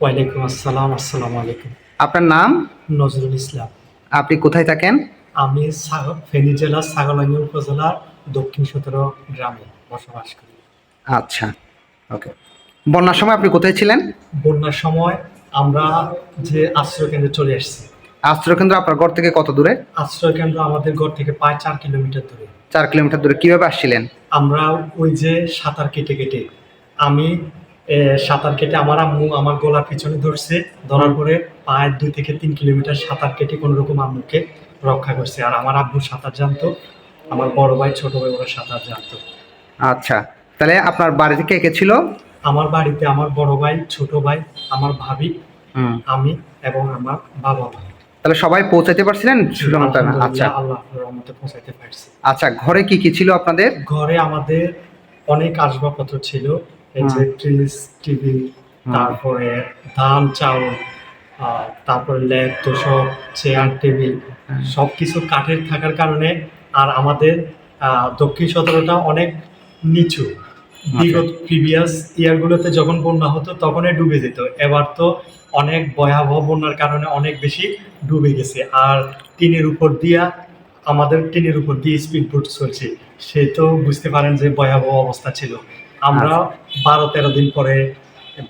ওয়ালাইকুম আসসালাম, আসসালামু আলাইকুম। আপনার নাম? নজরুল ইসলাম। আপনি কোথায় থাকেন? আমি ফেনী জেলার ছাগলনাইয়া উপজেলার দক্ষিণ সতেরো গ্রামে বসবাস করি। আচ্ছা, ওকে। বন্যার সময় আপনি কোথায় ছিলেন? বন্যার সময় আমরা যে আশ্রয় কেন্দ্রে চলে এসেছি। আশ্রয়কেন্দ্র আপনার ঘর থেকে কত দূরে? আশ্রয় কেন্দ্র আমাদের ঘর থেকে প্রায় ৪ কিলোমিটার দূরে। ৪ কিলোমিটার দূরে। কিভাবে আসছিলেন? আমরা ওই যে সাঁতার কেটে আমি সাঁতার কেটে আমার আম্মু আমার গলার পিছনে ধরছে। ধরার পরে প্রায় ২ থেকে ৩ কিলোমিটার সাঁতার কেটে কোনরকম আম্মুকে রক্ষা করছে। আর আমার আব্বু সাঁতার জানতো। আমার বড় ভাই, ছোট ভাই ওরা সাঁতার জানতো। আচ্ছা, তাহলে আপনার বাড়িতে কে কে ছিল? আমার বাড়িতে আমার বড় ভাই, ছোট ভাই, আমার ভাবি, হুম। আমি এবং আমার বাবা-মা। তাহলে সবাই পৌঁছাতে পারছিলেন জি, সুরমতা? আচ্ছা, আলহামদুলিল্লাহ আল্লাহর রহমতে পৌঁছাইতে পারছি। আচ্ছা। ঘরে কি কি ছিল আপনাদের? ঘরে আমাদের অনেক আসবাবপত্র ছিল। এই হুম, যে ফ্রিজ, টিভি, হুম, তারপরে ধান, চাউল, তারপরে ল্যাপ তোশক, চেয়ার, টেবিল হুম। সবকিছু কাঠের থাকার কারণে আর আমাদের দক্ষিণ সতেরোটা অনেক নিচু। আচ্ছা, বিগত প্রিভিয়াস ইয়ারগুলোতে যখন বন্যা হতো তখনই ডুবে যেত। এবার তো অনেক ভয়াবহ বন্যার কারণে অনেক বেশি ডুবে গেছে। আর আমাদের টিনের উপর দিয়ে স্পিড বোট চলছে। সে তো বুঝতে পারেন যে ভয়াবহ অবস্থা ছিল। আমরা আচ্ছা, ১২-১৩ দিন পরে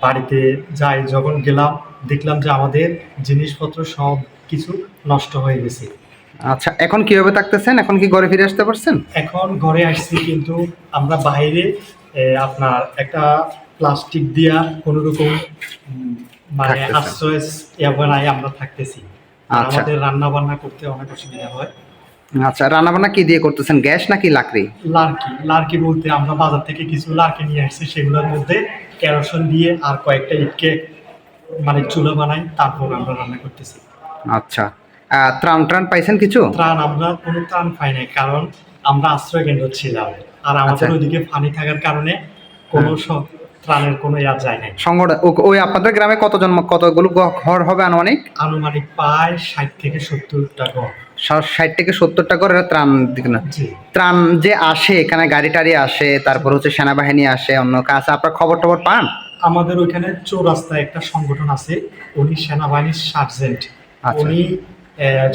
বাড়িতে যাই। যখন গেলাম দেখলাম যে আমাদের জিনিসপত্র সবকিছু নষ্ট হয়ে গেছে। আচ্ছা। এখন কিভাবে থাকতেছেন? এখন কি ঘরে ফিরে আসতে পারছেন? এখন ঘরে আসছি কিন্তু আমরা বাইরে আপনার একটা প্লাস্টিক দিয়া কোনরকম মানে থাকতেছেন। আশ্রয় বানায় আমরা থাকতেছি। আর আচ্ছা, আমাদের রান্না-বান্না করতে অনেক অসুবিধা হয়। আচ্ছা। রান্নাবান্না কি দিয়ে করতেছেন? গ্যাস নাকি লাকড়ি? লার্কি বলতে আমরা বাজার থেকে কিছু লার্কি নিয়ে আসছি। সেগুলোর মধ্যে কেরোসিন দিয়ে আর কয়েকটা ইটকে মানে চুলা বানাই, তারপর আমরা রান্না করতেছি। আচ্ছা। ত্রাণ পাইছেন কিছু? আমরা কোনো ত্রাণ পাই নাই। কারণ আমরা আশ্রয় কেন্দ্র ছিলাম। আর আচ্ছা, আমাদের ওইদিকে পানি থাকার কারণে কোনো হ্যাঁ। ত্রাণের কোনো যায় নাই। সংগঠন ওই আপনাদের গ্রামে কতগুলো ঘর হবে আনুমানিক? আনুমানিক প্রায় ৬০ থেকে ৭০ টা ঘর। ৬০ থেকে ৭০টা ঘর এরা ত্রাণ দিকে না। জি, ত্রাণ যে আসে এখানে গাড়ি টাড়ি আসে, জি। তারপর হচ্ছে সেনাবাহিনী আসে, অন্য কাজ আপনার খবর টবর পান? আমাদের ওইখানে চৌরাস্তায় একটা সংগঠন আছে। উনি সেনাবাহিনীর সার্জেন্ট। আচ্ছা, উনি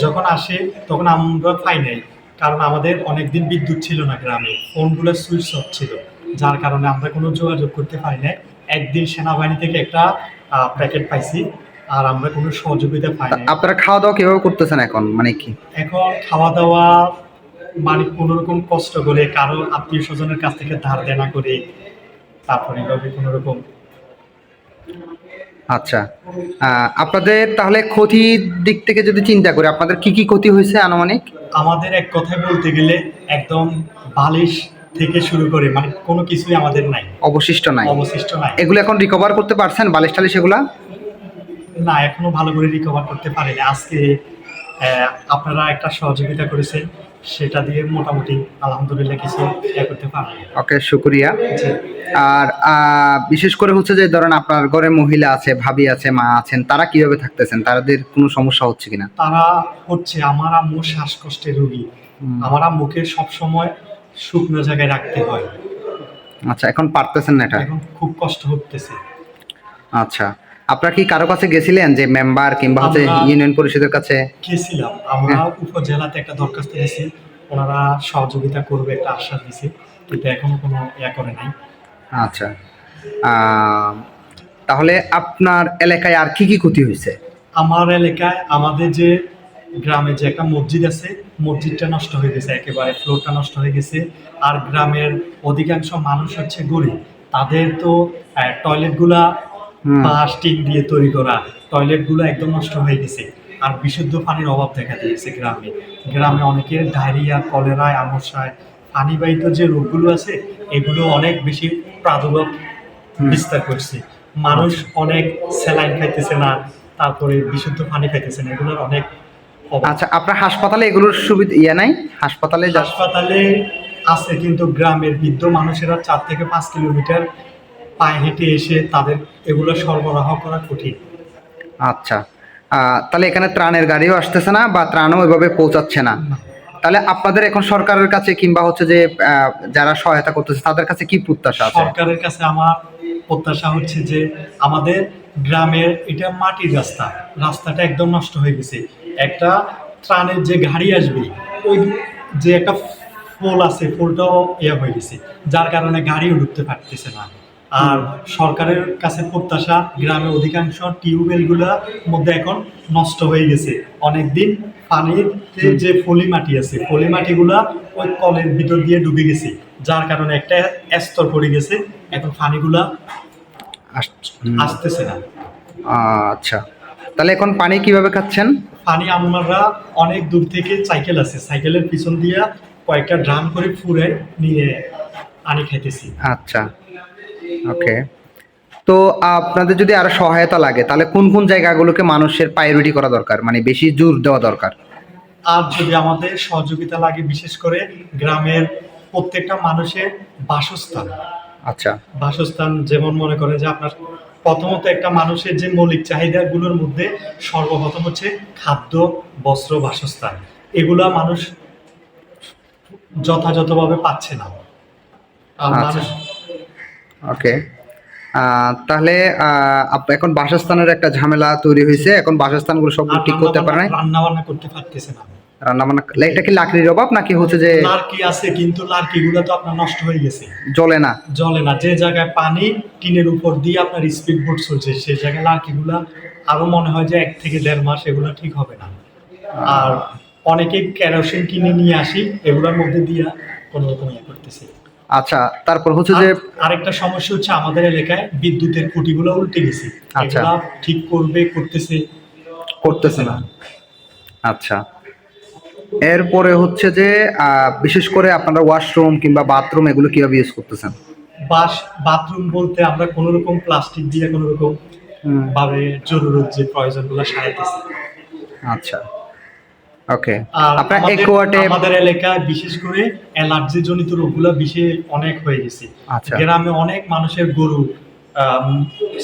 যখন আসে তখন আমরা পাই নাই। কারণ আমাদের অনেকদিন বিদ্যুৎ ছিল না গ্রামে। ফোনগুলো সুইচ অফ ছিল। যার কারণে আমরা কোনো যোগাযোগ করতে পারি নাই। একদিন সেনাবাহিনী থেকে একটা প্যাকেট পাইছি। আর আমরা কোনো সহযোগিতা পাই নাই। আপনারা খাওয়া দাওয়া কিভাবে করতেছেন এখন, মানে কি? এখন খাওয়া-দাওয়া মানে কোনরকম কষ্ট করে কারো আত্মীয়স্বজনের কাছ থেকে ধার দেনা করে তারপরে এভাবে কোনরকম। আচ্ছা। আপনাদের তাহলে ক্ষতির দিক থেকে যদি চিন্তা করি, আপনাদের কি কি ক্ষতি হয়েছে আনুমানিক? আমাদের এক কথায় বলতে গেলে একদম বালিশ থেকে শুরু করে মানে কোনো কিছুই আমাদের নাই। অবশিষ্ট নাই। অবশিষ্ট নাই। এগুলো এখন রিকভার করতে পারছেন, বালিশ টালিশ এগুলা? না, এখনো ভালো করে রিকভার করতে পারিনি। আজকে আপনারা একটা সহযোগিতা করেছেন। সেটা দিয়ে মোটামুটি আলহামদুলিল্লাহ কিছু করতে পারলাম। ওকে, শুকরিয়া। জি। আর বিশেষ করে হচ্ছে যে ধরেন আপনার ঘরে মহিলা আছে, ভাবি আছে, মা আছেন, তারা কিভাবে থাকতেছেন? তাদের কোনো সমস্যা হচ্ছে কিনা? তারা হচ্ছে আমার আম্মু শ্বাসকষ্টের রোগী। হুম। আমার আম্মুকে সবসময় শুকনো জায়গায় রাখতে হয়। আচ্ছা, এখন পারতেছেন না এটা? এখন খুব কষ্ট হতেছে। আচ্ছা। আপনারা কি কারো কাছে গেছিলেন যে মেম্বার কিংবা হচ্ছে আমরা ইউনিয়ন পরিষদের কাছে? গেছিলাম। আমরা হ্যাঁ, উপজেলাতে একটা দরখাস্ত দিয়েছি। ওনারা সহযোগিতা করবে একটা আশ্বাস দিছে। কিন্তু এখনো কোনো করে নাই। আচ্ছা। আ তাহলে আপনার এলাকায় আর কি কি ক্ষতি হইছে? আমার এলাকায় আমাদের যে গ্রামে যে একটা মসজিদ আছে, মসজিদটা নষ্ট হয়ে গেছে একেবারে, ফ্লোরটা নষ্ট হয়ে গেছে। আর গ্রামের অধিকাংশ মানুষ হচ্ছে গরিব। তাদের তো টয়লেটগুলা হুম। বাঁশ, টিন দিয়ে তৈরি করা। টয়লেটগুলো একদম নষ্ট হয়ে গেছে। আর বিশুদ্ধ পানির অভাব দেখা দিয়েছে গ্রামে। গ্রামে অনেকের ডায়রিয়া, কলেরায়, আমশায়, পানিবাহিত যে রোগগুলো আছে, এগুলো অনেক বেশি প্রাদুর্ভাব হুম। বিস্তার করছে। মানুষ আচ্ছা। অনেক স্যালাইন খাইতেছে না, তারপরে বিশুদ্ধ পানি খাইতেছে না। এগুলোর অনেক অভাব। আচ্ছা, আপনার হাসপাতালে এগুলোর সুবিধা নাই? হাসপাতালে হাসপাতালে আছে কিন্তু গ্রামের বৃদ্ধ মানুষেরা ৪ থেকে ৫ কিলোমিটার পায়ে হেঁটে এসে তাদের এগুলো সরবরাহ করা কঠিন। আচ্ছা। তাহলে এখানে ত্রাণের গাড়িও আসতেছে না বা ত্রাণও এভাবে পৌঁছাচ্ছে না। না, তাহলে আপনাদের এখন সরকারের কাছে কিংবা হচ্ছে যে যারা সহায়তা করতেছে তাদের কাছে কি প্রত্যাশা আছে? সরকারের কাছে আমার প্রত্যাশা হচ্ছে যে আমাদের গ্রামের এটা মাটির রাস্তা, রাস্তাটা একদম নষ্ট হয়ে গেছে। একটা ত্রাণের যে গাড়ি আসবে, ওই যে একটা পোল আছে, পোলটাও হয়ে গেছে, যার কারণে গাড়িও ঢুকতে পারতেছে না। আর সরকারের কাছে প্রত্যাশা, গ্রামের অধিকাংশ টিউবওয়েলগুলোর মধ্যে এখন নষ্ট হয়ে গেছে অনেকদিন। পানিতে যে ফলি মাটি আছে, ফলি মাটিগুলা ওই কলের ভিতর দিয়ে ঢুকে গেছে, যার কারণে একটা স্তর পড়ে গেছে, এখন পানিগুলা আসতেছে না। আচ্ছা, তাহলে এখন পানি কিভাবে খাচ্ছেন? পানি আমরা অনেক দূর থেকে সাইকেল আছে, সাইকেলের পিছন দিয়া কয়েকটা ড্রাম করে ফুরে নিয়ে পানি খাইতেছি। আচ্ছা, ওকে। তো আপনাদের যদি আরো সহায়তা লাগে তাহলে কোন কোন জায়গাগুলোকে মানুষের প্রায়োরিটি করা দরকার, মানে বেশি জোর দেওয়া দরকার? আর যদি আমাদের সহযোগিতা লাগে, বিশেষ করে গ্রামের প্রত্যেকটা মানুষের বাসস্থান। আচ্ছা, বাসস্থান যেমন মনে করেন যে আপনার প্রথমত একটা মানুষের যে মৌলিক চাহিদাগুলোর মধ্যে সর্বপ্রথম হচ্ছে খাদ্য, বস্ত্র, বাসস্থান। এগুলা মানুষ যথাযথভাবে পাচ্ছে না। আর আচ্ছা। মানুষ ওকে। তাহলে এখন বাসস্থানের একটা ঝামেলা তৈরি হয়েছে, এখন বাসস্থানগুলো সব ঠিক করতে পারে না, রান্না বান্না করতে পারতেছে না। রান্না বান্না। এটা কি লাকড়ির অভাব নাকি হচ্ছে যে লার্কি আছে, কিন্তু লার্কিগুলো তো আপনার নষ্ট হয়ে গেছে, জ্বলে না? জ্বলে না। যে জায়গায় পানি টিনের উপর দিয়ে আপনার স্পিড বোট চলছে, সেই জায়গায় লার্কিগুলা আরো মনে হয় যে 1 থেকে 1.5 মাস এগুলো ঠিক হবে না। আর অনেকে কেরোসিন কিনে নিয়ে আসি, এগুলোর মধ্যে দিয়ে কোনো রকম করতেছে। আচ্ছা, তারপর হচ্ছে যে আরেকটা সমস্যা হচ্ছে আমাদের এলাকায় বিদ্যুতের খুঁটিগুলো উল্টে গেছে, আচ্ছা। এগুলা ঠিক করতেছে না। আচ্ছা, এরপরে হচ্ছে যে বিশেষ করে আপনারা ওয়াশরুম কিংবা বাথরুম এগুলো কিভাবে ইউজ করতেছেন? বাথরুম বলতে আমরা কোনো রকম প্লাস্টিক দিয়ে কোনো রকম ভাবে জরুরত যে প্রয়োজনগুলো সারাইতেছি। আচ্ছা, ওকে। আর আপনার একুয়াটে আমাদের এলাকায় বিশেষ করে অ্যালার্জি জনিত রোগগুলো বেশি অনেক হয়ে গেছে। আচ্ছা। গ্রামে অনেক মানুষের গরু,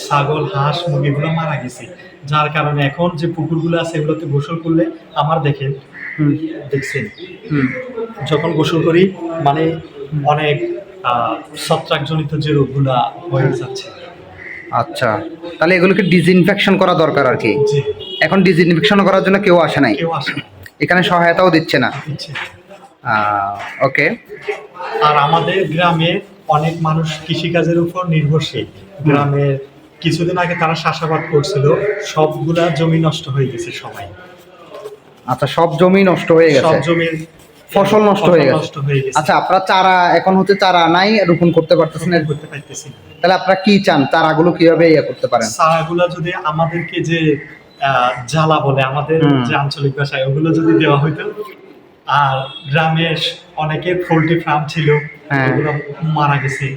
ছাগল, হাঁস, মুরগিগুলো মারা গেছে, যার কারণে এখন যে পুকুরগুলো আছে এগুলোতে গোসল করলে আমার দেখছেন যখন গোসল করি মানে অনেক ছত্রাকজনিত যে রোগগুলা হয়ে যাচ্ছে। আচ্ছা, তাহলে এগুলোকে ডিসইনফেকশন করা দরকার আর কি। জি, এখন ডিসইনফেকশন করার জন্য কেউ আসে নাই, কেউ আসে না, এখানে সহায়তাও দিচ্ছে না। দিচ্ছে। ওকে। আর আমাদের গ্রামে অনেক মানুষ কৃষিকাজের উপর নির্ভরশীল। গ্রামের কিছুদিন আগে তারা চাষাবাদ করছিল, সবগুলা জমি নষ্ট হয়ে গেছে সবাই। আচ্ছা, সব জমি নষ্ট হয়ে সব গেছে, জমির ফসল নষ্ট হয়ে গেছে। নষ্ট হয়ে গেছে। আচ্ছা, আপনারা চারা এখন হচ্ছে চারা নাই, রোপণ করতে পারতেছেন না, করতে পারতেছি না। তাহলে আপনারা কি চান চারাগুলো কিভাবে করতে পারেন? চারাগুলা যদি আমাদেরকে যে জ্বালা বলে আমাদের যে আঞ্চলিক ভাষায়, ওগুলো যদি দেওয়া হইতো। আর গ্রামে অনেকের পোল্ট্রি ফার্ম ছিল, হ্যাঁ। ওগুলো মারা গেছে।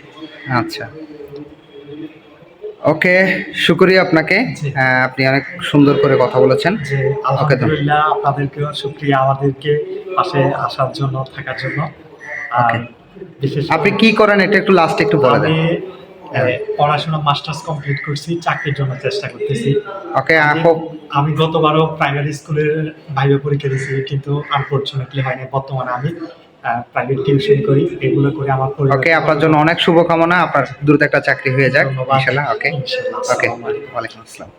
আচ্ছা, ওকে, শুকরিয়া আপনাকে। জি। আপনি অনেক সুন্দর করে কথা বলেছেন। যে আলহামদুলিল্লাহ, আপনাদেরকেও শুকরিয়া আমাদেরকে পাশে আসার জন্য, থাকার জন্য। আর Okay. বিশেষ আপনি কি করেন এটা একটু লাস্টে একটু বলে দেন। আমি পড়াশোনা মাস্টার্স কমপ্লিট করছি, চাকরির জন্য চেষ্টা করতেছি। ওকে, আপু। আমি গতবারও প্রাইমারি স্কুলের ভাইভা পরীক্ষা দিয়েছি, কিন্তু আনফরচুনেটলি হয়নি। বর্তমানে আমি প্রাইভেট টিউশন করি, এগুলো করে আমার ওকে, আপনার জন্য অনেক শুভকামনা, আপনার দ্রুত একটা চাকরি হয়ে যাক ধন্যবাদ। ইনশাআল্লাহ। ওকে, ইনশাআল্লাহ। ওকে, আসসালামু আলাইকুম। ওয়ালাইকুম আসসালাম।